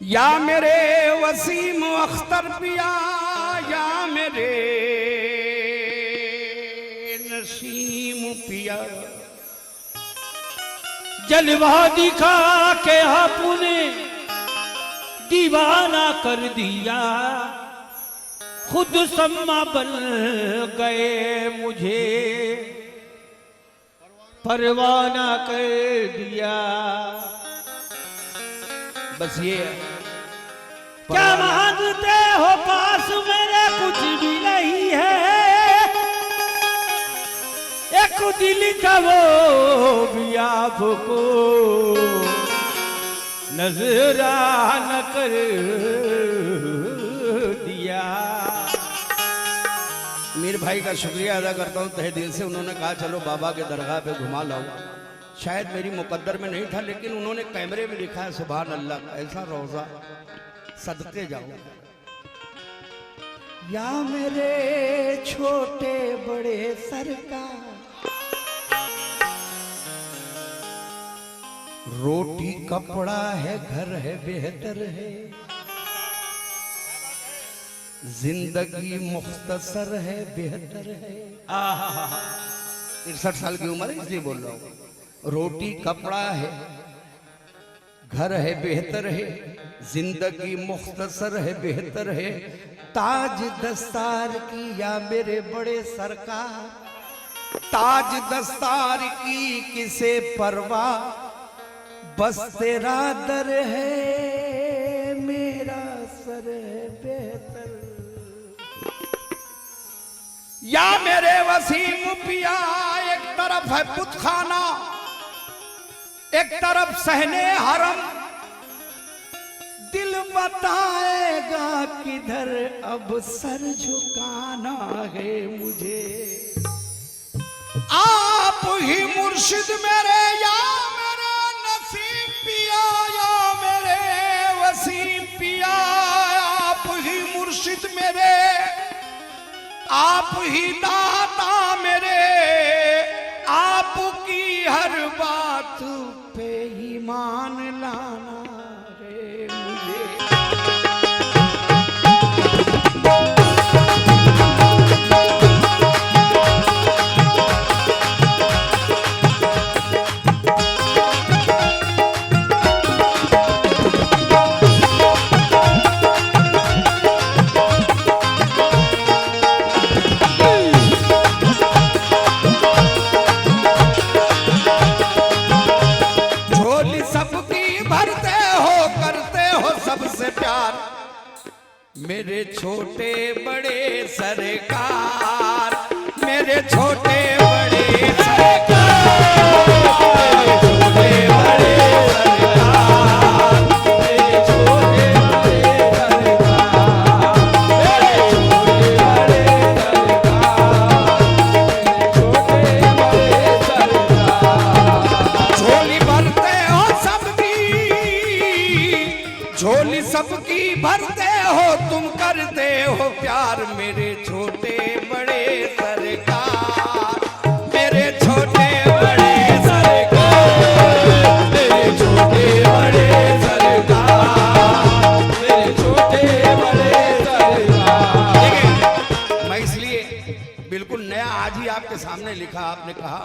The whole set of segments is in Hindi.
या मेरे वसीम अख्तर पिया, या मेरे नसीम पिया, जलवा दिखा के आपने दीवाना कर दिया, खुद सम्मा बन गए मुझे परवाना कर दिया। बस ये क्या मांगते हो पास मेरे, कुछ भी नहीं है, एक दिल था वो भी आपको नजराना कर दिया। मीर भाई का शुक्रिया अदा करता हूँ तहे दिल से। उन्होंने कहा चलो बाबा के दरगाह पे घुमा लाओ। शायद मेरी मुकद्दर में नहीं था, लेकिन उन्होंने कैमरे में लिखा है सुभान अल्लाह, ऐसा रोजा सदके जाओ। या मेरे छोटे बड़े सरकार, रोटी कपड़ा है, घर है, बेहतर है, जिंदगी मुख्तसर है, बेहतर है। 63 साल की उम्र है इसलिए बोल रहा हूँ। रोटी कपड़ा है, घर है, बेहतर है, जिंदगी मुख्तसर है, बेहतर है, ताज दस्तार की या मेरे बड़े सरकार, ताज दस्तार की किसे परवाह, बस तेरा दर है, मेरा सर है बेहतर। या मेरे वसीम पिया, एक तरफ है बुतखाना, एक तरफ सहने हरम, दिल बताएगा किधर अब सर झुकाना है मुझे। आप ही मुर्शिद मेरे, या मेरे नसीम पिया, या मेरे वसीम पिया, आप ही मुर्शिद मेरे, आप ही दाता मेरे, आपकी हर बात पे ईमान लाना रे मुझे। मेरे छोटे बड़े सरकार, मेरे छोटे बड़े सरकार, मेरे छोटे बड़े सरकार, मेरे छोटे बड़े सरकार, मेरे छोटे बड़े सरकार, झोली भरते हो सबकी, झोली सबकी भरते हो, तुम करते हो प्यार, मेरे छोटे बड़े सरकार, मेरे छोटे बड़े सरकार, मेरे छोटे बड़े सरकार, मेरे छोटे बड़े सरकार। देखिए, मैं इसलिए बिल्कुल नया आज ही आपके सामने लिखा। आपने कहा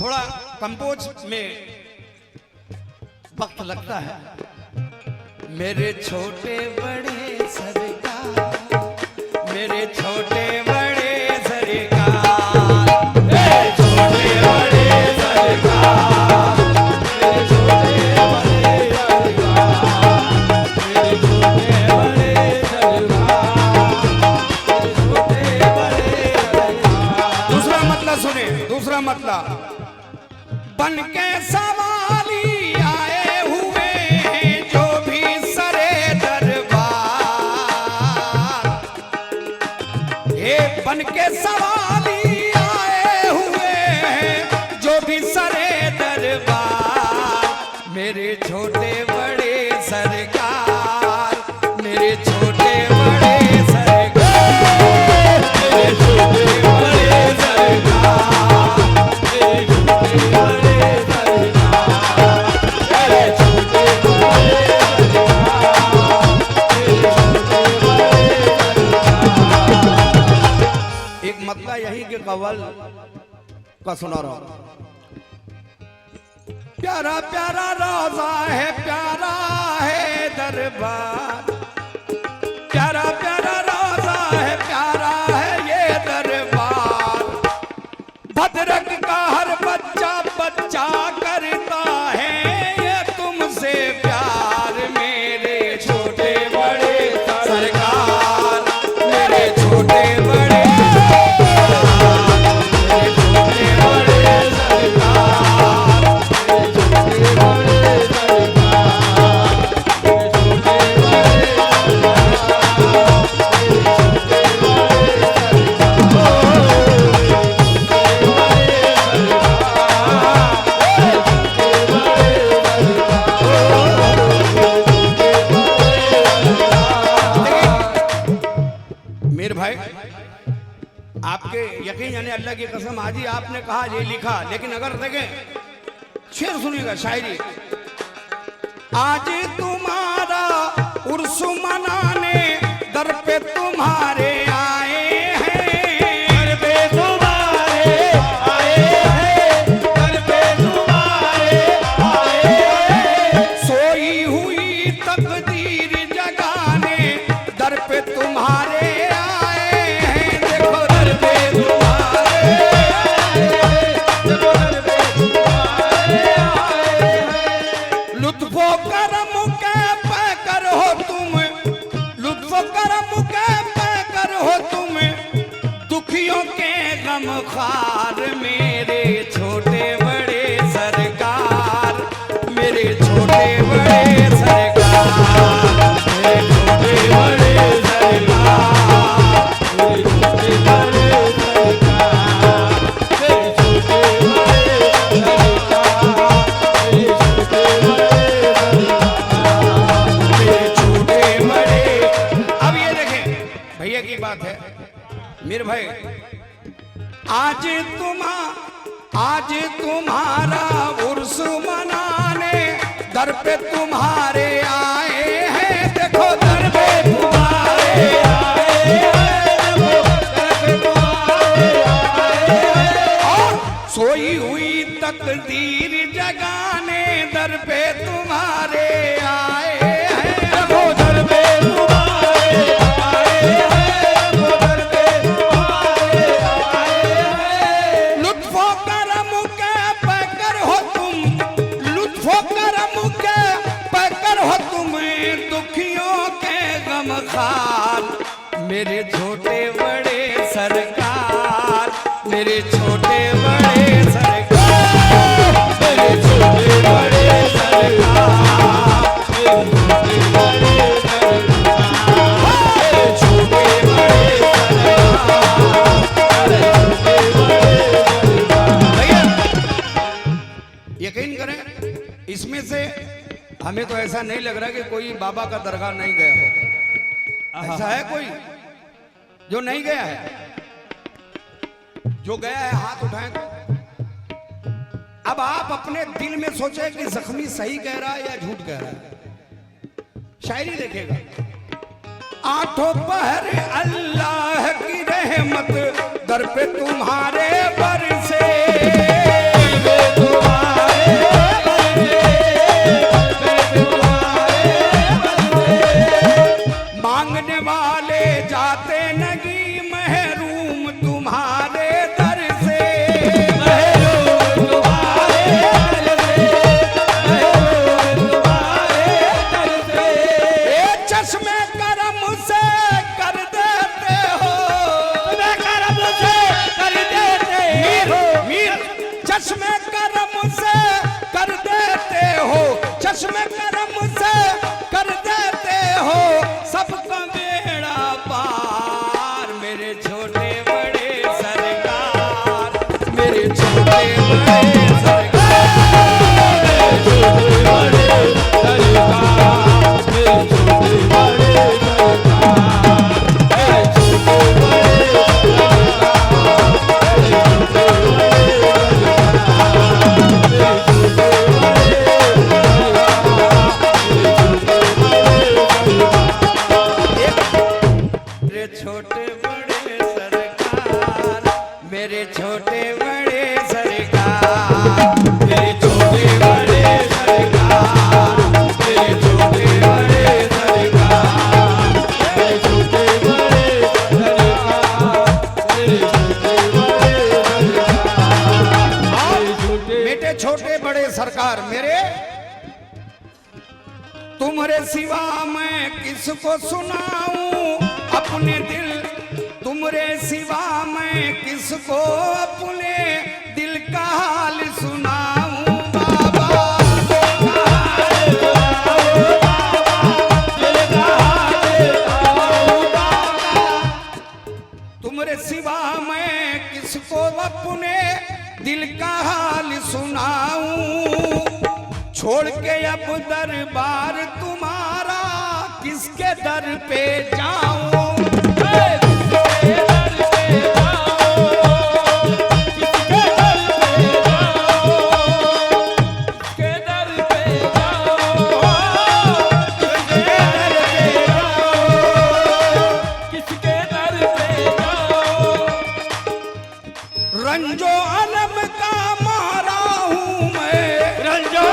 थोड़ा कंपोज में वक्त लगता है। मेरे छोटे बड़े सरकार, मेरे छोटे बड़े सरकार, मेरे छोटे बड़े सरकार, मेरे छोटे बड़े सरकार, मेरे छोटे बड़े सरकार, मेरे छोटे बड़े सरकार। दूसरा मतलब सुने, दूसरा मतलब, बन के सवाली आए हुए जो भी सरे दरबार, हे बन के सवाली आए हुए हैं जो भी सरे दरबार, मेरे छोटे बड़े सरकार, मेरे छोटे बड़े सरकार, मेरे छोटे बड़े सरकार, मेरे छोटे बड़े सरकार, मेरे छोटे बड़े का सुना रहा हूं। प्यारा प्यारा रोजा है, प्यारा है दरबार, प्यारा प्यारा रोजा है, प्यारा है ये दरबार। भद्रक का हर बच्चा बच्चा करता है ये तुमसे प्यार, मेरे छोटे बड़े सरकार, मेरे छोटे बड़े आपके यकीन यानी अल्लाह की कसम, आज ही आपने कहा ये लिखा, लेकिन अगर देखें शेर सुनिएगा शायरी। आज तुम्हारा उर्स मनाने दर पे तुम्हारे आए हैं, दर पे तुम्हारे आए हैं, दर पे तुम्हारे आए हैं। सोई हुई तकदीर जगाने दर पे तुम्हारे खार, मेरे छोटे बड़े सरकार, मेरे छोटे बड़े सरकार, मेरे छोटे बड़े सरकार, मेरे छोटे बड़े सरकार, मेरे छोटे बड़े सरकार, मेरे छोटे बड़े सरकार, मेरे छोटे बड़े। अब ये देखें भैया की बात है मेरे भाई, आज तुम्हारा उर्स मनाने दर पे तुम्हारे आए हैं, देखो दर पे तुम्हारे आए हैं, देखो दर पे तुम्हारे आए हैं। और सोई हुई तकदीर जगाने दर पे तुम्हारे आए हैं, देखो दर पे तुम्हारे आए हैं, देखो दर पे तुम्हारे आए हैं। लुत्फो करम के पैकर हो तुम, लुत्फो करम के पैकर हो तुम, दुखियों के गमखार, मेरे छोटे बड़े सरकार, मेरे छोटे बड़े सरकार, मेरे छोटे बड़े सरकार, मेरे छोटे बड़े सरकार, मेरे छोटे बड़े सरकार, मेरे छोटे बड़े सरकार। भैया यकीन करें इसमें से हमें तो ऐसा नहीं लग रहा कि कोई बाबा का दरगाह नहीं गया हो। ऐसा है कोई जो नहीं गया है? जो गया है हाथ उठाएं तो। अब आप अपने दिल में सोचे कि जख्मी सही कह रहा है या झूठ कह रहा है। शायरी देखेगा, आठों पहर अल्लाह की रहमत दर पे तुम्हारे बरसे, मांगने वाले जाते नगी महरूम तुम्हारे दर से, महरूम तुम्हारे दर से, महरूम तुम्हारे दर से। ये चश्मे करम से कर देते हो, तुम्हें करम से कर देते हो, तुमरे सिवा मैं किसको सुनाऊं अपने दिल, तुमरे सिवा मैं किसको अपने दिल का हाल सुनाऊं बाबा। तुमरे सिवा मैं किसको अपने दिल का हाल सुनाऊं, छोड़ के अब दरबार तुम्हारा किसके दर पे जाऊं। रंजो अलम का मारा हूँ मैं, रंजो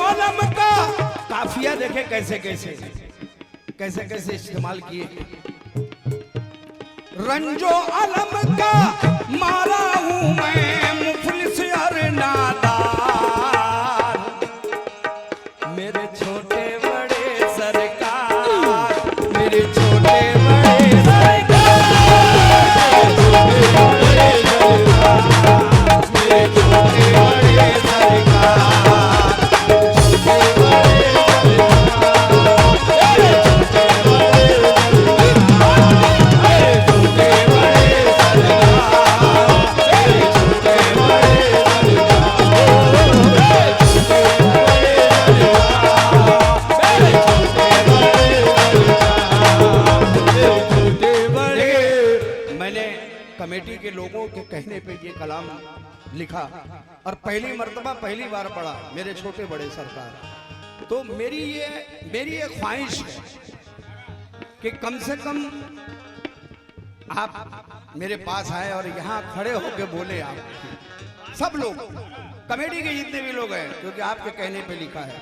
अलम का काफिया देखे कैसे कैसे कैसे कैसे इस्तेमाल किए। रंजो अलम का मारा हूँ मैं मुफलिस और नादार, मेरे छोटे बड़े सरकार, मेरे छोटे बड़े सरकार। कमेटी के लोगों के कहने पे ये कलाम लिखा और पहली मर्तबा पहली बार पढ़ा मेरे छोटे बड़े सरकार। तो मेरी ये ख्वाहिश है कि कम से कम आप मेरे पास आए और यहाँ खड़े होके बोले, आप सब लोग कमेटी के जितने भी लोग हैं, क्योंकि आपके कहने पे लिखा है।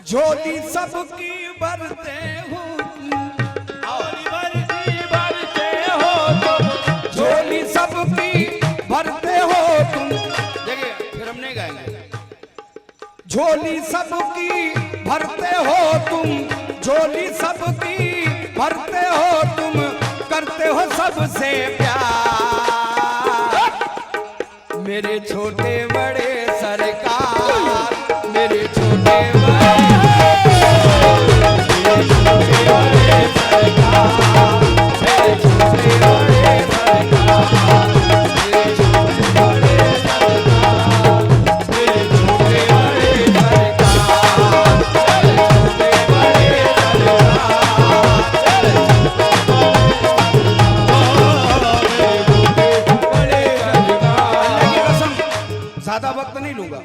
झोली सबकी भरते हो, झोली सबकी भरते हो तुम, देखिए फिर हम नहीं गाएंगे। झोली सबकी भरते हो तुम, झोली सबकी भरते हो तुम, करते हो सबसे प्यार, मेरे छोटे बड़े सरकार, मेरे छोटे बड़े सरकार, मेरे छोटे बड़े सरकार, मेरे छोटे बड़े सरकार, मेरे छोटे बड़े सरकार, मेरे छोटे बड़े सरकार। ज्यादा वक्त नहीं लूंगा।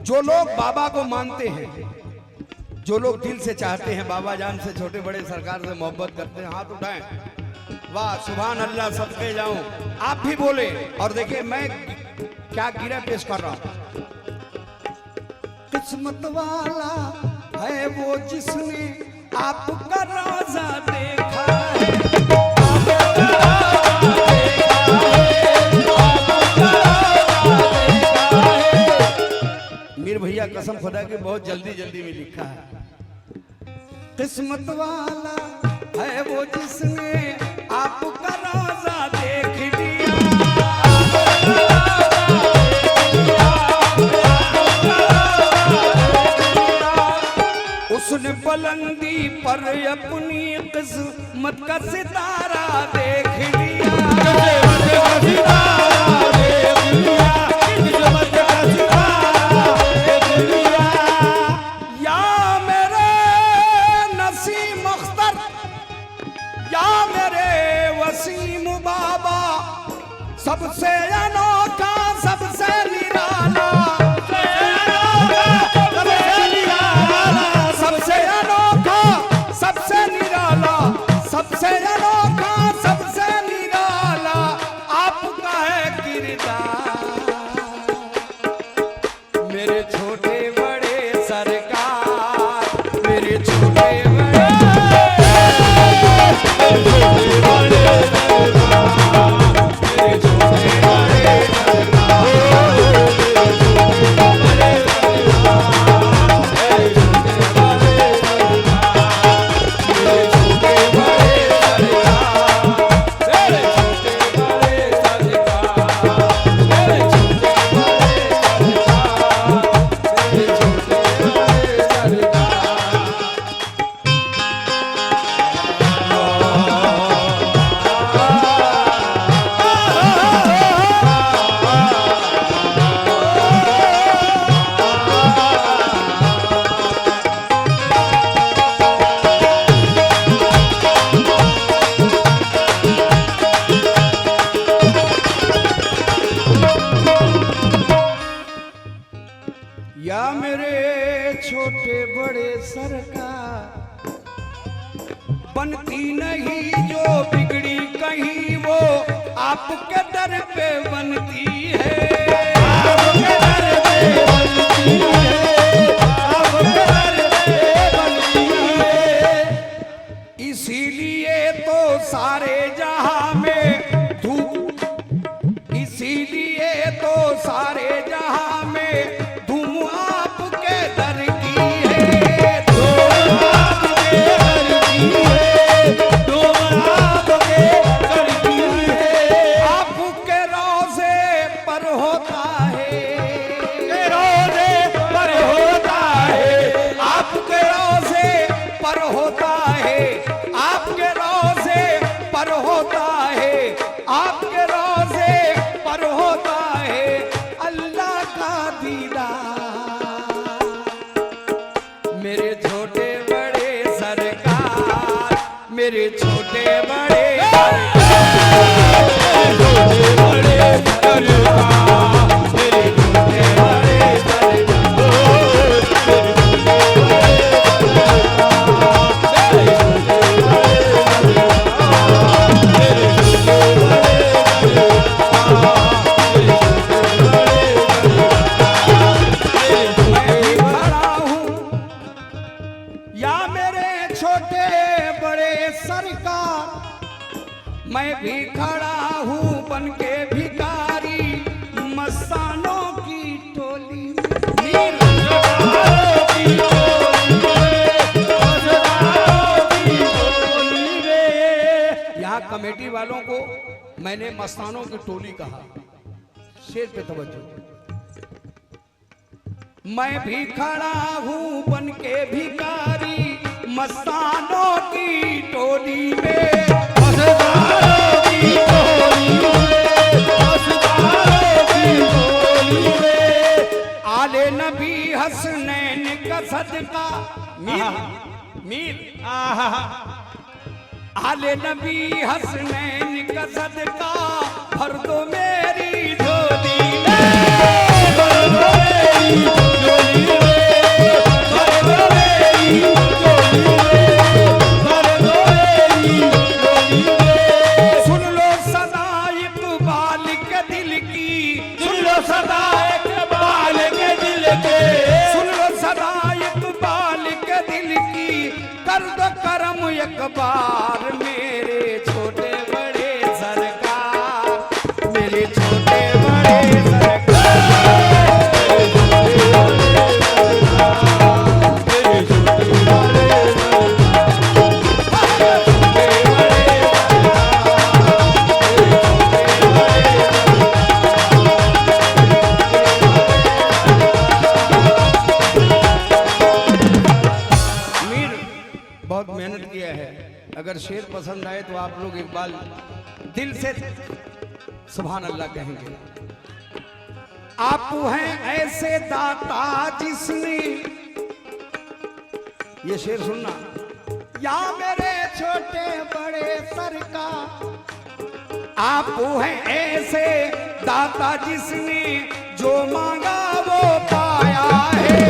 जो लोग बाबा को मानते हैं, जो लोग दिल से चाहते हैं, बाबा जान से, छोटे बड़े सरकार से मोहब्बत करते हैं, हाथ उठाएं। वाह सुभान अल्लाह, सबके जाऊं। आप भी बोले और देखिए मैं क्या गिरा पेश कर रहा हूं। किस्मत वाला है वो जिसने आपका राजा देखा है, मीर भैया कसम खुदा की बहुत जल्दी जल्दी में लिखा है। किस्मत वाला है वो जिसने आपका राजा देख लिया, उसने बुलंदी पर अपनी किस्मत का सितारा देख लिया, सबसे अनोखा सबसे निराला, सबसे अनोखा सबसे निराला, सबसे अनोखा सबसे निराला आपका है किरदार, मेरे छोटे बड़े सरकार, मेरे छोटे बड़े या मेरे छोटे बड़े सरकार बनती नहीं जो बिगड़ी कहीं वो आपके दर पे बनती है, आपके दर पे बनती है, आपके दर पे बनती है। इसीलिए तो सारे जहां में धूप, इसीलिए तो सारे जहां में धूम आपके दर की है, धूम आपके दर की है, धूम आपके दर की है। आपके रोज़े पर होता है, रोज़े पर होता है, आपके रोज़े पर होता है, आपके रोज़े पर होता है, आपके रोज़े पर होता है अल्लाह का दीदार। मेरे छोटे बड़े सरकार, मेरे छोटे बड़े सरकार, छोटे बड़े सरकार, मेरे छोटे बड़े मैं भी खड़ा हूँ बन के भिखारी मस्तानों की टोली में, यहाँ कमेटी वालों को मैंने मस्तानों की टोली कहा, शेर पे तवज्जो। मैं भी खड़ा हूँ बन के भिखारी मस्तानों की टोली में, आले नबी हसनैन का सदका मीर आले नबी हसनैन का सदका भर दो मेरी झोली में, भर दो मेरी झोली में, भर दो मेरी झोली में, भर दो मेरी झोली में। सुन लो सदा इकबाल के दिल की, सुन लो सदा इकबाल के दिल के, सुन लो सदा इकबाल के दिल की, कर दो करम एक बार मेरे छोटे बड़े सरकार, मेरे छोटे बड़े सरकार, मेरे छोटे बड़े बहुत मेहनत किया है। अगर शेर पसंद आए तो आप लोग एक बार दिल से सुभान अल्लाह कहेंगे। आप हैं ऐसे दाता जिसने, ये शेर सुनना, या मेरे छोटे बड़े सरकार, आप हैं ऐसे दाता जिसने जो मांगा वो पाया है,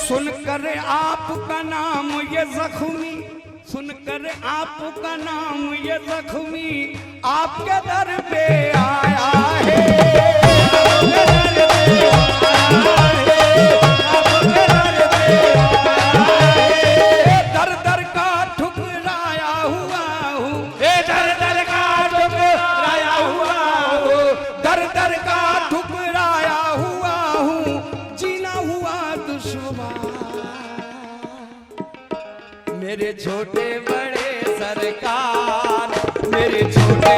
सुनकर आपका नाम ये जख्मी, सुनकर आपका नाम ये जख्मी आपके दर पे आया है, आपके दर पे आया है, आपके दर पे आया है। दर दर का ठुकराया हुआ हूँ, दर दर का ठुकराया हुआ हूँ, दर दर का ठुकराया हुआ हूँ, जीना हुआ दुश्मन। मेरे छोटे बड़े सरकार, मेरे छोटे